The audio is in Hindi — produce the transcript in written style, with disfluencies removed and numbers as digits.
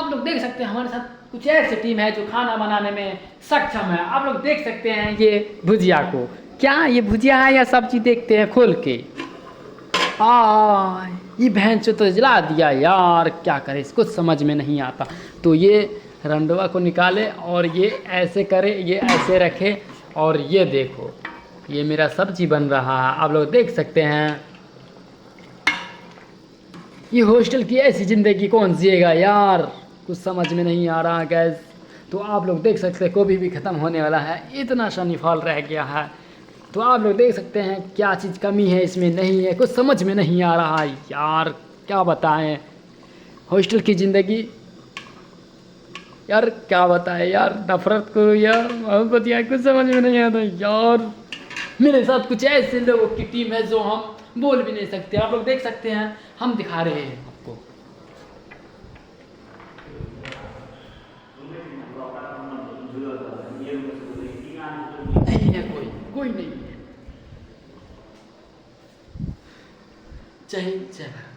आप लोग देख सकते हैं हमारे साथ कुछ ऐसी टीम है जो खाना बनाने में सक्षम है। आप लोग देख सकते हैं ये भुजिया को, क्या ये भुजिया है या सब्जी, देखते हैं खोल के। ये बहन चो तो जला दिया यार, क्या करे, इसको समझ में नहीं आता। तो ये रंडवा को निकाले और ये ऐसे करे, ये ऐसे रखे, और ये देखो ये मेरा सब्जी बन रहा है, आप लोग देख सकते हैं। ये हॉस्टल की ऐसी ज़िंदगी कौन जिएगा यार, कुछ समझ में नहीं आ रहा गैस। तो आप लोग देख सकते हैं गोभी भी ख़त्म होने वाला है, इतना शनी फल रह गया है। तो आप लोग देख सकते हैं क्या चीज़ कमी है इसमें, नहीं है, कुछ समझ में नहीं आ रहा है यार, क्या बताएं। हॉस्टल की ज़िंदगी यार, क्या बताएं यार, नफरत को यार, मोहब्बत यार, कुछ समझ में नहीं आता यार। मेरे साथ कुछ ऐसे लोगों की टीम है जो हम बोल भी नहीं सकते। आप लोग देख सकते हैं, हम दिखा रहे हैं आपको। नहीं है कोई, कोई नहीं है। जय हिंद, जय भारत।